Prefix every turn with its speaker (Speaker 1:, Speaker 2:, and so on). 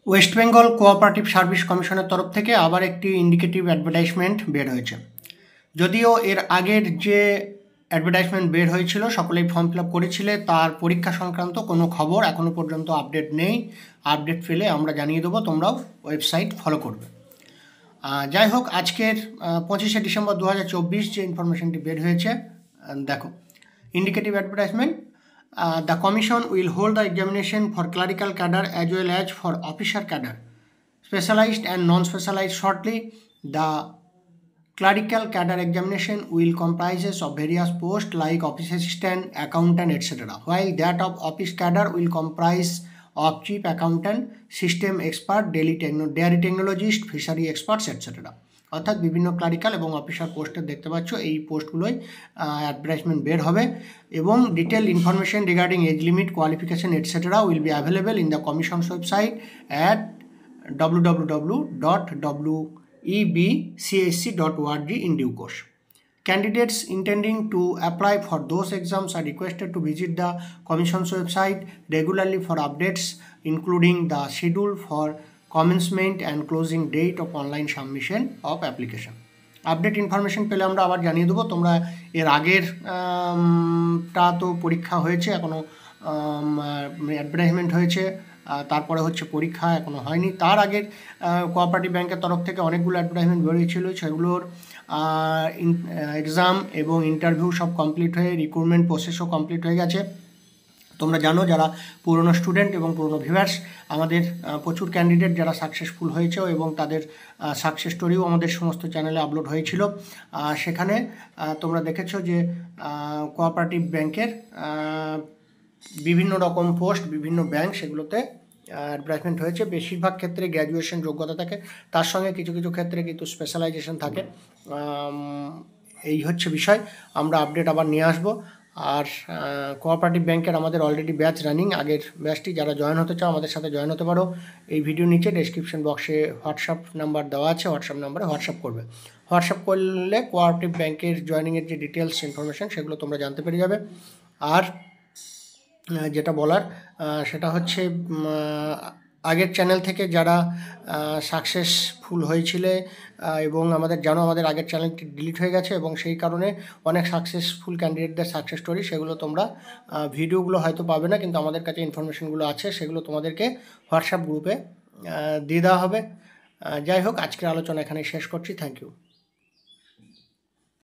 Speaker 1: West Bengal cooperative service কমিশনের তরফ থেকে আবার একটি ইন্ডিকেটিভ অ্যাডভার্টাইজমেন্ট বের হয়েছে। যদিও এর আগের যে অ্যাডভার্টাইজমেন্ট বের হয়েছিল সকলেই ফর্ম ফিল আপ করেছিলে, তার পরীক্ষা সংক্রান্ত কোনো খবর এখনও পর্যন্ত আপডেট নেই। আপডেট পেলে আমরা জানিয়ে দেবো, তোমরাও ওয়েবসাইট ফলো করবে। যাই হোক, আজকের 25শে ডিসেম্বর 2024 যে ইনফরমেশনটি বের হয়েছে, দেখো, indicative advertisement. The Commission will hold the examination for clerical cadre as well as for officer cadre, specialized and non-specialized shortly. The clerical cadre examination will comprises of various posts like office assistant, accountant, etc., while that of office cadre will comprise of chief accountant, system expert, dairy technologist, fishery experts, etc. অর্থাৎ বিভিন্ন clerical এবং officer পোস্টের দেখতে পাচ্ছ এই পোস্টগুলোই advertisement বের হবে, এবং detail information regarding age limit, qualification, etcetera will be available in the commissions website at www.webcsc.org in due course. Candidates intending to apply for those exams are requested to visit the Commission's website regularly for updates, including the schedule for commencement and closing date of online submission of application. Update information পেলে আমরা আবার জানিয়ে দেবো। তোমরা এর আগের টা তো পরীক্ষা হয়েছে, এখনও অ্যাডভার্টাইজমেন্ট হয়েছে, তারপরে হচ্ছে পরীক্ষা এখনও হয়নি। তার আগের কোঅপারেটিভ ব্যাংকের তরফ থেকে অনেকগুলো অ্যাডভার্টাইজমেন্ট বেরিয়েছিল, সেগুলোর এক্সাম এবং ইন্টারভিউ সব কমপ্লিট হয়ে রিক্রুটমেন্ট প্রসেসও কমপ্লিট হয়ে গেছে। তোমরা জানো, যারা পুরনো স্টুডেন্ট এবং পুরনো ভিউয়ার্স, আমাদের প্রচুর ক্যান্ডিডেট যারা সাকসেসফুল হয়েছে এবং তাদের সাকসেস স্টোরিও আমাদের সমস্ত চ্যানেলে আপলোড হয়েছিল। সেখানে তোমরা দেখেছো যে কোঅপারেটিভ ব্যাংকের বিভিন্ন রকম পোস্ট, বিভিন্ন ব্যাংক, সেগুলোতে অ্যাডভার্টাইজমেন্ট হয়েছে। বেশিরভাগ ক্ষেত্রে গ্র্যাজুয়েশন যোগ্যতা থাকে, তার সঙ্গে কিছু কিছু ক্ষেত্রে কিন্তু স্পেশালাইজেশন থাকে। এই হচ্ছে বিষয়, আমরা আপডেট আবার নিয়ে আসবো। আর কোঅপারেটিভ ব্যাংকের আমাদের অলরেডি ব্যাচ রানিং, আগের ব্যাচটি, যারা জয়েন হতে চাও আমাদের সাথে জয়েন হতে পারো। এই ভিডিও নিচে ডেসক্রিপশন বক্সে হোয়াটসঅ্যাপ নাম্বার দেওয়া আছে, হোয়াটসঅ্যাপ নাম্বারে হোয়াটসঅ্যাপ করবে। হোয়াটসঅ্যাপ করলে কোঅপারেটিভ ব্যাংকের জয়েনিংয়ের যে ডিটেলস ইনফরমেশন সেগুলো তোমরা জানতে পেরে যাবে। আর যেটা বলার সেটা হচ্ছে, আগের চ্যানেল থেকে যারা সাকসেসফুল হয়েছিলে, এবং আমাদের জানো আমাদের আগের চ্যানেলটি ডিলিট হয়ে গেছে, এবং সেই কারণে অনেক সাকসেসফুল ক্যান্ডিডেটদের সাকসেস স্টোরি, সেগুলো তোমরা ভিডিওগুলো হয়তো পাবে না, কিন্তু আমাদের কাছে ইনফরমেশনগুলো আছে, সেগুলো তোমাদেরকে হোয়াটসঅ্যাপ গ্রুপে দিয়ে দেওয়া হবে। যাই হোক, আজকের আলোচনা এখানে শেষ করছি। Thank you.